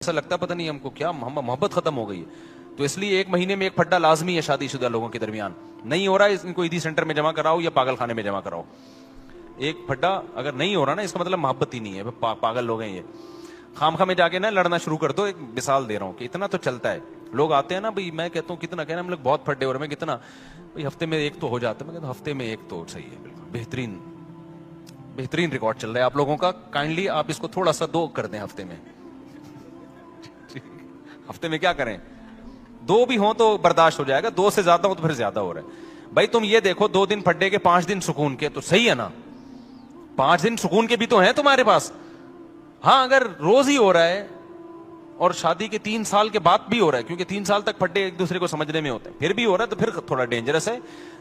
ایسا لگتا ہے پتہ نہیں ہم کو کیا محبت ختم ہو گئی ہے. تو اس لیے 1 مہینے میں 1 پھڈا لازمی ہے شادی شدہ لوگوں کے درمیان. نہیں ہو رہا ہے ان کو عیدی سینٹر میں جمع کراؤ یا پاگل خانے میں جمع کراؤ. 1 پھڈا اگر نہیں ہو رہا نا اس کا مطلب محبت ہی نہیں ہے, پاگل لوگ ہیں یہ. خامخواہ میں جا کے نا لڑنا شروع کر دو. ایک مثال دے رہا ہوں کہ اتنا تو چلتا ہے. لوگ آتے ہیں نا بھائی, میں کہتا ہوں کتنا کہنا ہم لوگ بہت پھڈے ہو رہے ہیں, میں کتنا بھائی ہفتے میں 1 تو ہو جاتا ہے. میں کہتا ہوں ہفتے میں 1 تو صحیح ہے, بالکل بہترین ریکارڈ چل رہا ہے آپ لوگوں کا. کائنڈلی آپ اس کو تھوڑا سا 2 کر دیں ہفتے میں. ہفتے میں کیا کریں, 2 بھی ہوں تو برداشت ہو جائے گا, 2 سے زیادہ ہو تو پھر زیادہ ہو رہا ہے. بھائی تم یہ دیکھو 2 دن پھڈے کے 5 دن سکون کے, تو صحیح ہے نا. 5 دن سکون کے بھی تو ہیں تمہارے پاس. ہاں اگر روز ہی ہو رہا ہے اور شادی کے 3 سال کے بعد بھی ہو رہا ہے, کیونکہ 3 سال تک پھڈے ایک دوسرے کو سمجھنے میں ہوتے ہیں, پھر بھی ہو رہا ہے تو پھر تھوڑا ڈینجرس ہے.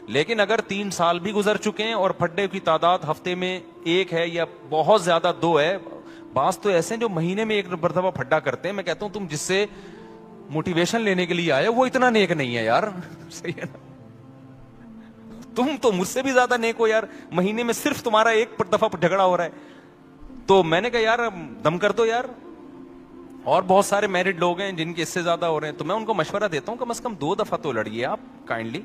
لیکن اگر 3 سال بھی گزر چکے ہیں اور پھڈے کی تعداد ہفتے میں 1 ہے یا بہت زیادہ 2 ہے, بعض تو ایسے ہیں جو مہینے میں 1 مرتبہ پھڈا کرتے ہیں. میں کہتا ہوں تم جس سے موٹیویشن لینے کے لیے آئے وہ اتنا نیک نہیں ہے یار. صحیح ہے نا, تم تو مجھ سے بھی زیادہ نیک ہو یار. مہینے میں صرف تمہارا 1 دفعہ جھگڑا ہو رہا ہے. تو میں نے کہا یار دم کر دو یار. اور بہت سارے میرڈ لوگ ہیں جن کے اس سے زیادہ ہو رہے ہیں, تو میں ان کو مشورہ دیتا ہوں کم از کم 2 دفعہ تو لڑیے آپ کائنڈلی.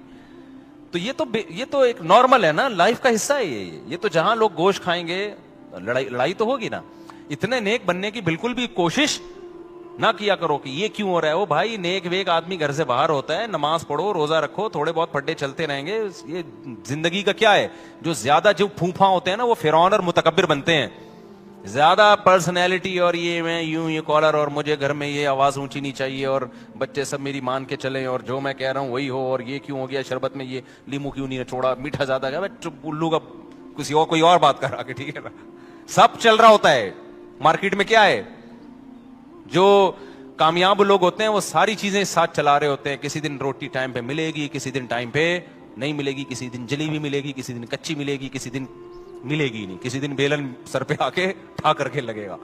تو یہ تو ایک نارمل ہے نا, لائف کا حصہ ہے یہ تو جہاں لوگ گوشت کھائیں گے لڑائی تو ہوگی نا. اتنے نیک بننے کی بالکل بھی کوشش نہ کیا کرو کہ یہ کیوں ہو رہا ہے. وہ بھائی نیک ویک آدمی گھر سے باہر ہوتا ہے, نماز پڑھو, روزہ رکھو, تھوڑے بہت پھڈے چلتے رہیں گے. یہ زندگی کا کیا ہے, جو زیادہ جو پھوپھا ہوتے ہیں نا وہ فرعون اور متکبر بنتے ہیں. زیادہ پرسنالٹی اور یہ میں یوں یہ کالر اور مجھے گھر میں یہ آواز اونچی نہیں چاہیے اور بچے سب میری مان کے چلیں اور جو میں کہہ رہا ہوں وہی ہو, اور یہ کیوں ہو گیا شربت میں یہ لیمو کیوں نہیں چھوڑا, میٹھا زیادہ گیا. چپ الو کا کسی اور کوئی اور بات کر رہا کہ ٹھیک ہے نا. سب چل رہا ہوتا ہے مارکیٹ میں. کیا ہے, جو کامیاب لوگ ہوتے ہیں وہ ساری چیزیں ساتھ چلا رہے ہوتے ہیں. کسی دن روٹی ٹائم پہ ملے گی, کسی دن ٹائم پہ نہیں ملے گی, کسی دن جلی ہوئی ملے گی, کسی دن کچی ملے گی, کسی دن ملے گی نہیں, کسی دن بیلن سر پہ آ کے ٹھا کر کے لگے گا.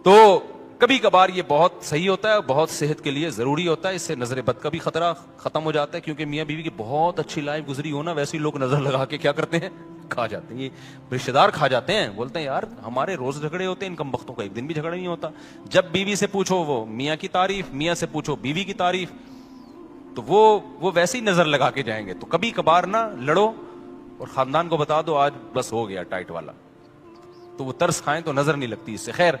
تو کبھی کبھار یہ بہت صحیح ہوتا ہے, بہت صحت کے لیے ضروری ہوتا ہے. اس سے نظر بد کا بھی خطرہ ختم ہو جاتا ہے, کیونکہ میاں بیوی کی بہت اچھی لائف گزری ہو نا, ویسے لوگ نظر لگا کے کیا کرتے ہیں, کھا جاتے ہیں. یہ رشتے دار کھا جاتے ہیں, بولتے ہیں یار ہمارے روز جھگڑے ہوتے ہیں, ان کم بختوں کا ایک دن بھی جھگڑا نہیں ہوتا. جب بیوی سے پوچھو وہ میاں کی تعریف, میاں سے پوچھو بیوی کی تعریف, تو وہ ویسے ہی نظر لگا کے جائیں گے. تو کبھی کبھار نہ لڑو اور خاندان کو بتا دو آج بس ہو گیا ٹائٹ والا, تو وہ ترس کھائیں تو نظر نہیں لگتی اس سے. خیر,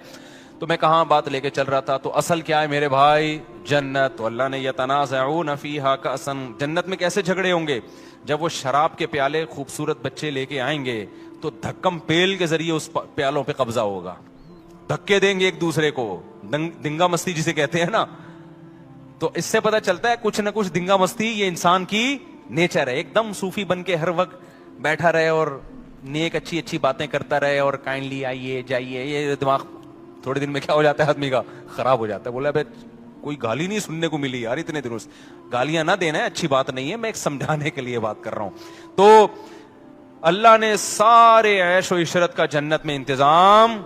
تو میں کہاں بات لے کے چل رہا تھا. تو اصل کیا ہے میرے بھائی, جنت. تو اللہ نے یتنازعون فیہا کأسا, جنت میں کیسے جھگڑے ہوں گے, جب وہ شراب کے پیالے خوبصورت بچے لے کے آئیں گے تو دھکم پیل کے ذریعے اس پیالوں پہ قبضہ ہوگا. دھکے دیں گے ایک دوسرے کو, دنگا مستی جسے کہتے ہیں نا. تو اس سے پتہ چلتا ہے کچھ نہ کچھ دنگا مستی یہ انسان کی نیچر ہے. ایک دم صوفی بن کے ہر وقت بیٹھا رہے اور نیک اچھی اچھی باتیں کرتا رہے اور کائنڈلی آئیے جائیے, یہ دماغ تھوڑے دن میں کیا ہو جاتا ہے آدمی کا, خراب ہو جاتا ہے. بولا بھائی کوئی گالی نہیں سننے کو ملی یار اتنے دنوں سے. گالیاں نہ دینا ہے, اچھی بات نہیں ہے, میں ایک سمجھانے کے لیے بات کر رہا ہوں. تو اللہ نے سارے عیش و عشرت کا جنت میں انتظام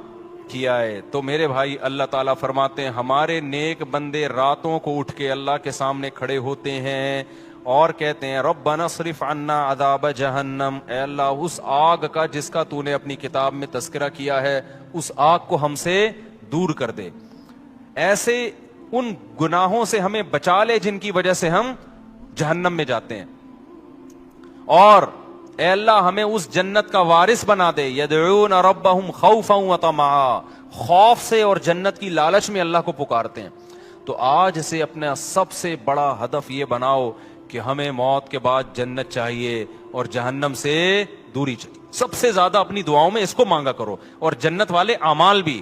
کیا ہے. تو میرے بھائی اللہ تعالیٰ فرماتے ہیں ہمارے نیک بندے راتوں کو اٹھ کے اللہ کے سامنے کھڑے ہوتے ہیں اور کہتے ہیں ربنا اصرف عنا عذاب جہنم, اے اللہ اس آگ کا جس کا تو نے اپنی کتاب میں تذکرہ کیا ہے اس آگ کو ہم سے دور کر دے. ایسے ان گناہوں سے ہمیں بچا لے جن کی وجہ سے ہم جہنم میں جاتے ہیں, اور اے اللہ ہمیں اس جنت کا وارث بنا دے. یدعون ربهم خوفا وطمعا, خوف سے اور جنت کی لالچ میں اللہ کو پکارتے ہیں. تو آج سے اپنا سب سے بڑا ہدف یہ بناؤ کہ ہمیں موت کے بعد جنت چاہیے اور جہنم سے دوری چاہیے. سب سے زیادہ اپنی دعاؤں میں اس کو مانگا کرو, اور جنت والے اعمال بھی.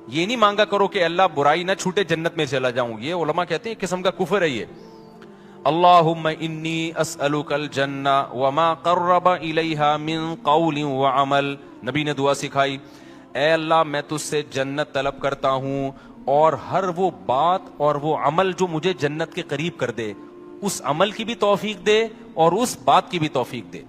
یہ نہیں مانگا کرو کہ اللہ برائی نہ چھوٹے جنت میں چلا جاؤں, یہ علماء کہتے ہیں ایک قسم کا کفر ہے یہ. اللہم انی اسألک الجنہ وما قرب الیہا من قول وعمل, نبی نے دعا سکھائی, اے اللہ میں تجھ سے جنت طلب کرتا ہوں اور ہر وہ بات اور وہ عمل جو مجھے جنت کے قریب کر دے, اس عمل کی بھی توفیق دے اور اس بات کی بھی توفیق دے.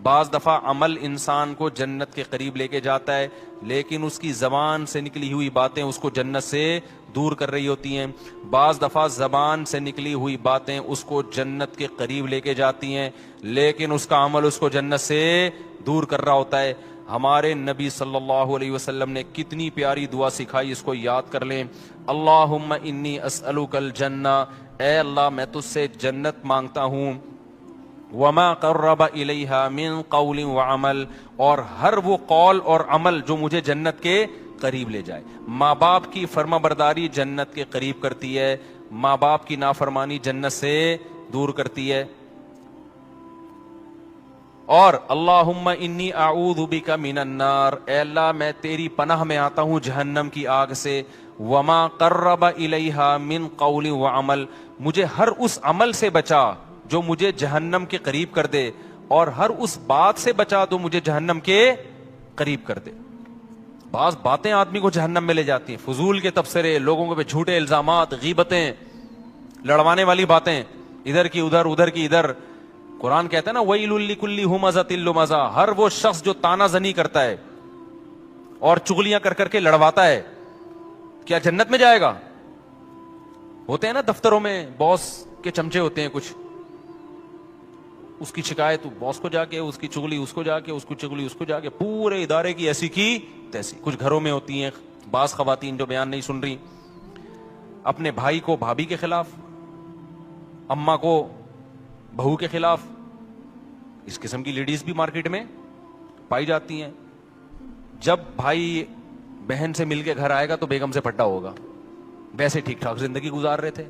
بعض دفعہ عمل انسان کو جنت کے قریب لے کے جاتا ہے, لیکن اس کی زبان سے نکلی ہوئی باتیں اس کو جنت سے دور کر رہی ہوتی ہیں. بعض دفعہ زبان سے نکلی ہوئی باتیں اس کو جنت کے قریب لے کے جاتی ہیں, لیکن اس کا عمل اس کو جنت سے دور کر رہا ہوتا ہے. ہمارے نبی صلی اللہ علیہ وسلم نے کتنی پیاری دعا سکھائی, اس کو یاد کر لیں. اللہم انی اسألک الجنہ, اے اللہ میں تجھ سے جنت مانگتا ہوں. وما قرب الیہا من قول وعمل, اور ہر وہ قول اور عمل جو مجھے جنت کے قریب لے جائے. ماں باپ کی فرما برداری جنت کے قریب کرتی ہے, ماں باپ کی نافرمانی جنت سے دور کرتی ہے. اور اللہم انی اعوذ بک من النار, اے اللہ میں تیری پناہ میں آتا ہوں جہنم کی آگ سے. وما قرب الیہا من قول وعمل, مجھے ہر اس عمل سے بچا جو مجھے جہنم کے قریب کر دے, اور ہر اس بات سے بچا جو مجھے جہنم کے قریب کر دے. بعض باتیں آدمی کو جہنم میں لے جاتی ہیں, فضول کے تبصرے, لوگوں کے پہ جھوٹے الزامات, غیبتیں, لڑوانے والی باتیں, ادھر کی ادھر ادھر کی ادھر. قرآن کہتا ہے نا ویل لکل ہمزۃ لمزہ, ہر وہ شخص جو تانا زنی کرتا ہے اور چغلیاں کر کر کے لڑواتا ہے, کیا جنت میں جائے گا؟ ہوتے ہیں نا دفتروں میں باس کے چمچے ہوتے ہیں کچھ, اس کی شکایت باس کو جا کے, اس کی چغلی اس کو جا کے, اس کی چغلی اس کو جا کے, پورے ادارے کی ایسی کی تیسی. کچھ گھروں میں ہوتی ہیں بعض خواتین جو بیان نہیں سن رہی, اپنے بھائی کو بھابھی کے خلاف, اماں کو بہو کے خلاف. اس قسم کی لیڈیز بھی مارکیٹ میں پائی جاتی ہیں. جب بھائی بہن سے مل کے گھر آئے گا تو بیگم سے پھٹا ہوگا, ویسے ٹھیک ٹھاک زندگی گزار رہے تھے,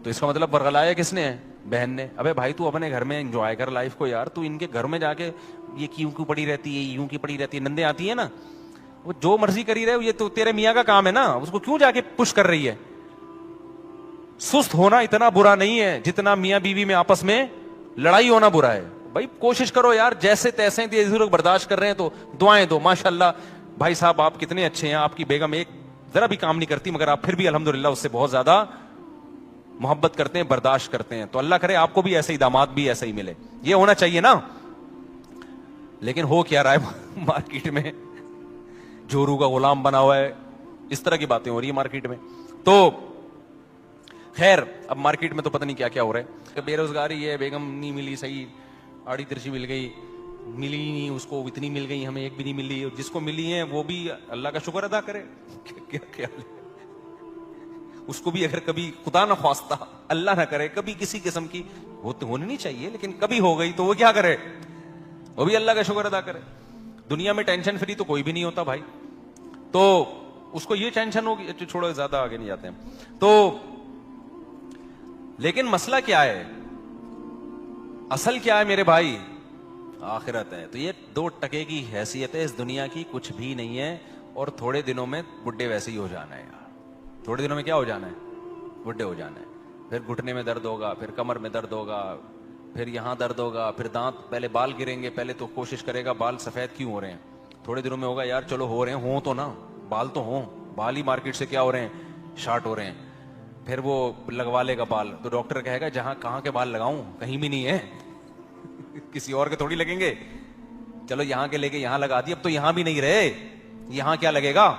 تو اس کا مطلب برگلایا کس نے ہے؟ بہن نے. ابے بھائی تو اپنے گھر میں انجوائے کر لائف کو یار, تو ان کے گھر میں جا کے یہ کیوں پڑی رہتی ہے, یوں کی پڑی رہتی ہے, نندے آتی ہیں نا, وہ جو مرضی کری رہے, یہ تو تیرے میاں کا کام ہے نا, اس کو کیوں جا کے پش کر رہی ہے؟ سست ہونا اتنا برا نہیں ہے جتنا میاں بیوی میں آپس میں لڑائی ہونا برا ہے. بھائی کوشش کرو یار, جیسے تیسے لوگ برداشت کر رہے ہیں تو دعائیں دو. ماشاءاللہ بھائی صاحب آپ کتنے اچھے ہیں, آپ کی بیگم ایک ذرا بھی کام نہیں کرتی, مگر آپ پھر بھی الحمدللہ اس سے بہت زیادہ محبت کرتے ہیں, برداشت کرتے ہیں. تو اللہ کرے آپ کو بھی ایسے ہی داماد بھی ایسے ہی ملے, یہ ہونا چاہیے نا. لیکن ہو کیا رہا ہے مارکیٹ میں, جورو کا غلام بنا ہوا ہے, اس طرح کی باتیں ہو رہی ہیں مارکیٹ میں. تو خیر اب مارکیٹ میں تو پتہ نہیں کیا کیا ہو رہا ہے. بے روزگاری ہے, بیگم نہیں ملی صحیح, آڑی ترچی مل گئی, ملی ہی نہیں اس کو, اتنی مل گئی ہمیں ایک بھی نہیں ملی. جس کو ملی ہیں وہ بھی اللہ کا شکر ادا کرے. کیا خیال ہے اس کو بھی, اگر کبھی خدا نہ خواستہ اللہ نہ کرے کبھی کسی قسم کی وہ تو ہونی نہیں چاہیے, لیکن کبھی ہو گئی تو وہ کیا کرے, وہ بھی اللہ کا شکر ادا کرے. دنیا میں ٹینشن فری تو کوئی بھی نہیں ہوتا بھائی, تو اس کو یہ ٹینشن ہوگی. چھوڑو زیادہ آگے نہیں جاتے ہیں. تو لیکن مسئلہ کیا ہے, اصل کیا ہے میرے بھائی؟ آخرت ہے. تو یہ 2 ٹکے کی حیثیت ہے اس دنیا کی, کچھ بھی نہیں ہے. اور تھوڑے دنوں میں بڈھے ویسے ہی ہو جانا ہے یار, تھوڑے دنوں میں کیا ہو جانا ہے, بڈھے ہو جانا ہے. پھر گھٹنے میں درد ہوگا, پھر کمر میں درد ہوگا, پھر یہاں درد ہوگا, پھر دانت, پہلے بال گریں گے, پہلے تو کوشش کرے گا بال سفید کیوں ہو رہے ہیں, تھوڑے دنوں میں ہوگا یار چلو ہو رہے ہیں, ہوں تو نا, بال تو ہوں, بال ہی مارکیٹ سے کیا ہو رہے ہیں, شارٹ ہو رہے ہیں. پھر وہ لگوا لے گا بال, تو ڈاکٹر کہے گا جہاں کہاں کے بال لگاؤں, کہیں بھی نہیں ہے, کسی اور کے تھوڑی لگیں گے, چلو یہاں کے لے کے یہاں لگا دی, اب تو یہاں بھی نہیں رہے, یہاں کیا لگے گا؟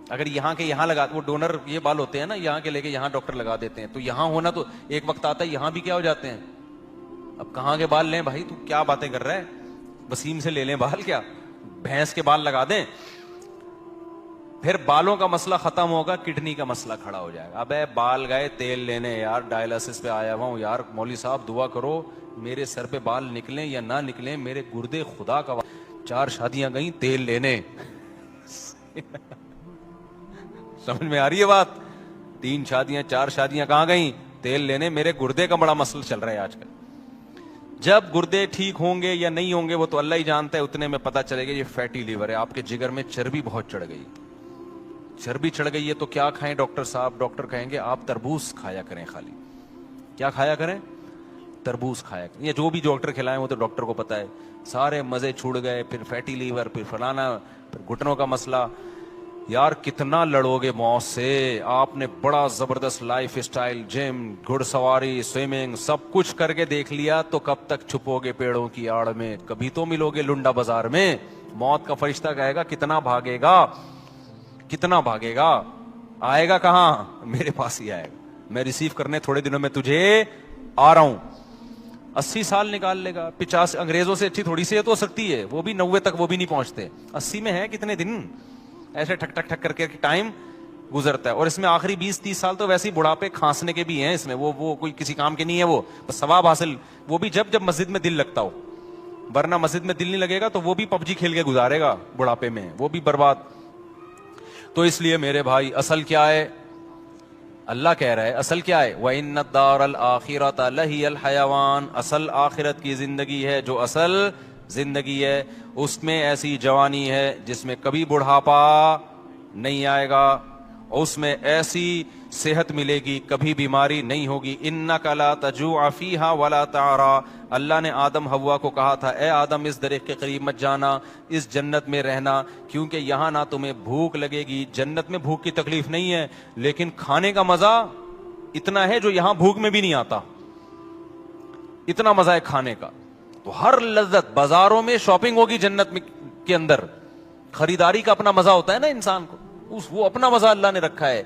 اگر یہاں کے یہاں لگا, وہ ڈونر یہ بال ہوتے ہیں نا, یہاں کے لے کے یہاں ڈاکٹر لگا دیتے ہیں, تو یہاں ہونا تو ایک وقت آتا ہے یہاں بھی کیا ہو جاتے ہیں. اب کہاں کے بال لیں بھائی, تو کیا باتیں کر رہا ہے, وسیم سے لے لیں بال, کیا بھینس کے بال لگا دیں. پھر بالوں کا مسئلہ ختم ہوگا, کڈنی کا مسئلہ کھڑا ہو جائے گا. ابے بال گئے تیل لینے یار, ڈائلسس پہ آیا ہوا ہوں یار, مولوی صاحب دعا کرو میرے سر پہ بال نکلیں یا نہ نکلیں, میرے گردے خدا کا 4 شادیاں گئیں تیل لینے. سمجھ میں آ رہی ہے بات؟ 3 شادیاں 4 شادیاں کہاں گئیں, تیل لینے. میرے گردے کا بڑا مسئلہ چل رہا ہے آج کل. جب گردے ٹھیک ہوں گے یا نہیں ہوں گے وہ تو اللہ ہی جانتا ہے, اتنے میں پتہ چلے گا یہ فیٹی لیور ہے, آپ کے جگر میں چربی بہت چڑھ گئی. چربی چڑھ گئی ہے تو کیا کھائیں ڈاکٹر صاحب؟ ڈاکٹر کہیں گے آپ تربوز کھایا کریں, خالی کیا کھایا کریں, تربوز کھایا کریں. یہ جو بھی ڈاکٹر کھلائیں وہ تو ڈاکٹر کو پتا ہے. سارے مزے چھوڑ گئے, پھر فیٹی لیور, پھر فلانا, پھر گھٹنوں کا مسئلہ. یار کتنا لڑو گے موت سے, آپ نے بڑا زبردست لائف اسٹائل, جم, گھڑ سواری, سوئمنگ, سب کچھ کر کے دیکھ لیا, تو کب تک چھپو گے پیڑوں کی آڑ میں, کبھی تو ملو گے لنڈا بازار میں. موت کا فرشتہ کہے گا کتنا بھاگے گا, کتنا بھاگے گا, آئے گا کہاں, میرے پاس ہی آئے گا, میں ریسیو کرنے تھوڑے دنوں میں تجھے آ رہا ہوں. 80 سال نکال لے گا. 50 انگریزوں سے اچھی تھوڑی صحت ہو سکتی ہے, وہ بھی 90 تک وہ بھی نہیں پہنچتے. 80 میں ہے کتنے دن ایسے ٹھک ٹھک ٹھک کر کے ٹائم گزرتا ہے. اور اس میں آخری 20-30 سال تو ویسے ہی بڑھاپے کھانسنے کے بھی ہیں اس میں, وہ کوئی کسی کام کے نہیں ہے, وہ بس ثواب حاصل, وہ بھی جب مسجد میں دل لگتا ہو, ورنہ مسجد میں دل نہیں لگے گا تو وہ بھی پب جی کھیل کے گزارے گا بڑھاپے میں, وہ بھی برباد. تو اس لیے میرے بھائی اصل کیا ہے, اللہ کہہ رہا ہے اصل کیا ہے, وَإِنَّ الدَّارَ الْآخِرَةَ لَهِيَ الْحَيَوَانُ, اصل آخرت کی زندگی ہے, جو اصل زندگی ہے اس میں ایسی جوانی ہے جس میں کبھی بڑھاپا نہیں آئے گا, اس میں ایسی صحت ملے گی کبھی بیماری نہیں ہوگی. اِنَّكَ لَا تَجُوعَ فِيهَا وَلَا تَعْرَىٰ, اللہ نے آدم حوا کو کہا تھا اے آدم اس درخت کے قریب مت جانا, اس جنت میں رہنا, کیونکہ یہاں نہ تمہیں بھوک لگے گی. جنت میں بھوک کی تکلیف نہیں ہے, لیکن کھانے کا مزہ اتنا ہے جو یہاں بھوک میں بھی نہیں آتا, اتنا مزہ ہے کھانے کا. تو ہر لذت, بازاروں میں شاپنگ ہوگی جنت میں کے اندر, خریداری کا اپنا مزہ ہوتا ہے نا انسان کو, وہ اپنا مزہ اللہ نے رکھا ہے.